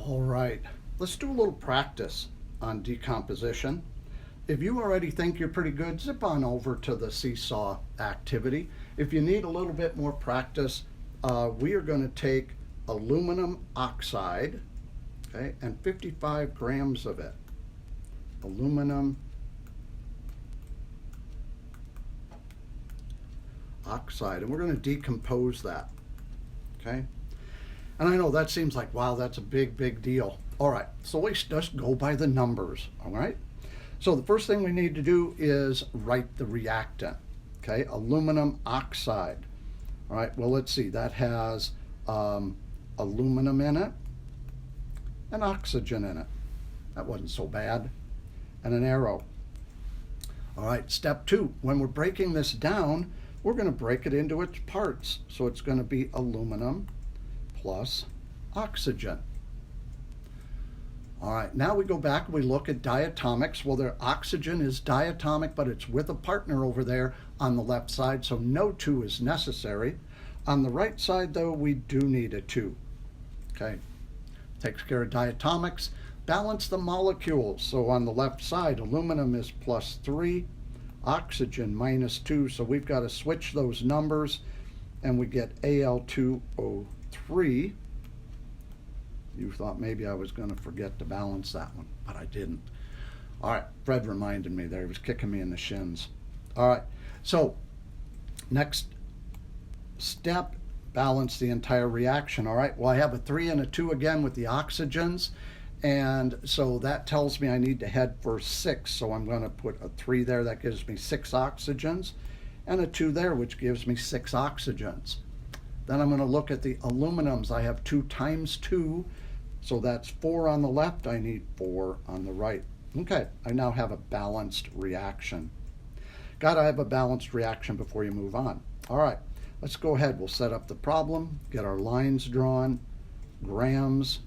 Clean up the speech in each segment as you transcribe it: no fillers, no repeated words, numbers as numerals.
All right, let's do a little practice on decomposition. If you already think you're pretty good, zip on over to the seesaw activity. If you need a little bit more practice, we are going to take aluminum oxide, okay, and 55 grams of it. Aluminum oxide, and we're going to decompose that, okay? And I know that seems like, wow, that's a big deal. All right, so let's just go by the numbers, all right? So the first thing we need to do is write the reactant, okay? Aluminum oxide. All right, well, let's see, that has aluminum in it and oxygen in it. That wasn't so bad. And an arrow. All right, step 2, when we're breaking this down, we're going to break it into its parts. So it's going to be aluminum plus oxygen. All right, now we go back and we look at diatomics. Well, their oxygen is diatomic, but it's with a partner over there on the left side, so no 2 is necessary. On the right side, though, we do need a 2. Okay, takes care of diatomics. Balance the molecules. So on the left side, aluminum is +3, oxygen -2. So we've got to switch those numbers, and we get Al2O3. You thought maybe I was going to forget to balance that one, but I didn't. All right, Fred reminded me there. He was kicking me in the shins. All right, so next step, balance the entire reaction. All right, well, I have a 3 and a 2 again with the oxygens, and so that tells me I need to head for 6. So I'm going to put a 3 there. That gives me 6 oxygens, and a 2 there, which gives me 6 oxygens. Then I'm going to look at the aluminums. I have 2 times 2, so that's 4 on the left. I need 4 on the right. Okay, I now have a balanced reaction. Got to have a balanced reaction before you move on. All right, let's go ahead. We'll set up the problem, get our lines drawn, grams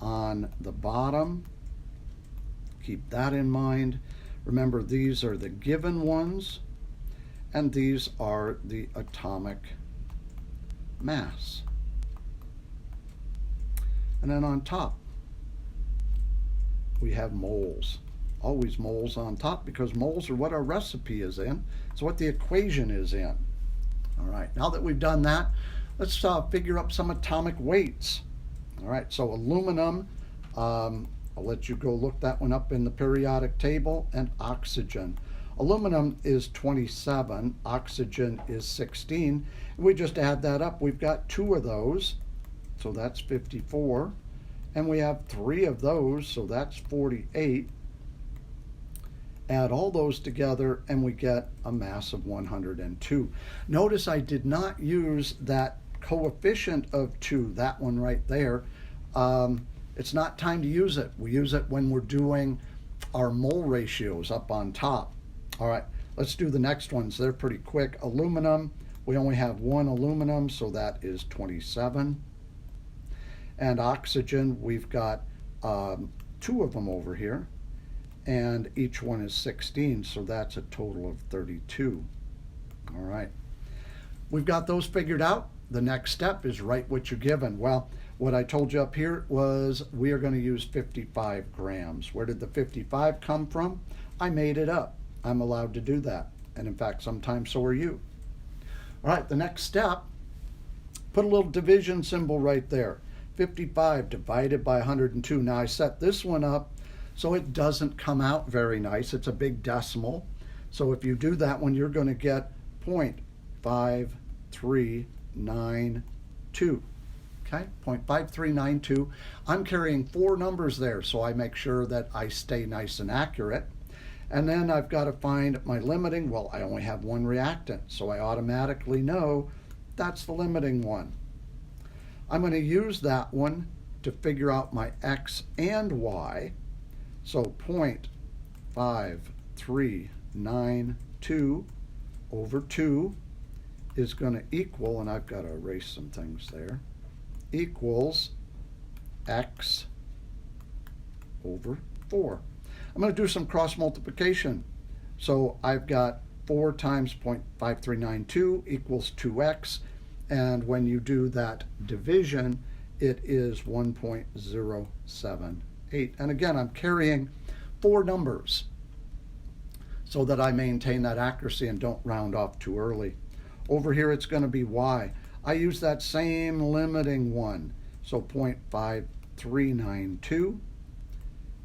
on the bottom. Keep that in mind. Remember, these are the given ones, and these are the atomic mass. And then on top, we have moles. Always moles on top, because moles are what our recipe is in. It's what the equation is in. All right, now that we've done that, let's figure out some atomic weights. All right, so aluminum, I'll let you go look that one up in the periodic table, and oxygen. Aluminum is 27, oxygen is 16. We just add that up. We've got 2 of those, so that's 54. And we have 3 of those, so that's 48. Add all those together, and we get a mass of 102. Notice I did not use that coefficient of 2, that one right there. It's not time to use it. We use it when we're doing our mole ratios up on top. All right, let's do the next ones. They're pretty quick. Aluminum, we only have 1 aluminum, so that is 27. And oxygen, we've got 2 of them over here, and each one is 16, so that's a total of 32. All right, we've got those figured out. The next step is write what you're given. Well, what I told you up here was we are going to use 55 grams. Where did the 55 come from? I made it up. I'm allowed to do that. And in fact, sometimes so are you. All right, the next step, put a little division symbol right there. 55 divided by 102. Now I set this one up so it doesn't come out very nice. It's a big decimal. So if you do that one, you're going to get 0.5392. Okay, 0.5392. I'm carrying 4 numbers there, so I make sure that I stay nice and accurate. And then I've got to find my limiting. Well, I only have 1 reactant, so I automatically know that's the limiting one. I'm going to use that one to figure out my X and Y. So 0.5392 over 2 is going to equal, and I've got to erase some things there, equals X over 4. I'm going to do some cross multiplication. So I've got 4 times 0.5392 equals 2x. And when you do that division, it is 1.078. And again, I'm carrying 4 numbers so that I maintain that accuracy and don't round off too early. Over here, it's going to be y. I use that same limiting one. So 0.5392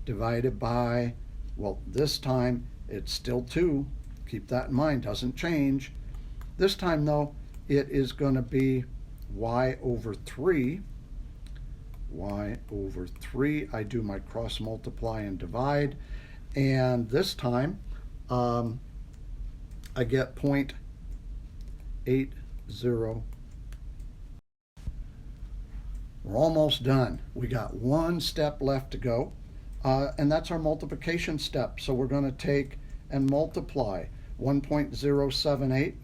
divided by, well, this time it's still 2. Keep that in mind, doesn't change. This time, though, it is going to be y over 3. Y over 3. I do my cross multiply and divide. And this time, I get 0.80. We're almost done. We got one step left to go, and that's our multiplication step. So we're going to take and multiply 1.078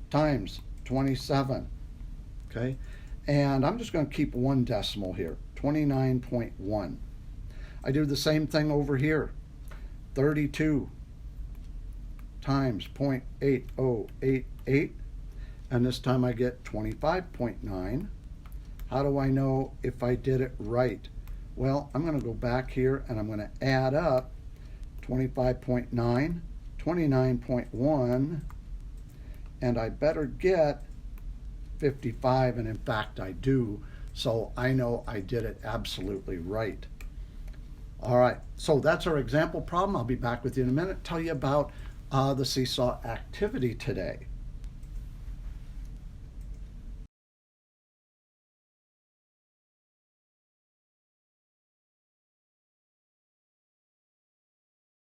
times 27. Okay, and I'm just going to keep one decimal here, 29.1. I do the same thing over here, 32 times 0.8088, and this time I get 25.9. How do I know if I did it right? Well, I'm going to go back here and I'm going to add up 25.9, 29.1, and I better get 55, and in fact I do, so I know I did it absolutely right. All right, so that's our example problem. I'll be back with you in a minute, tell you about the seesaw activity today.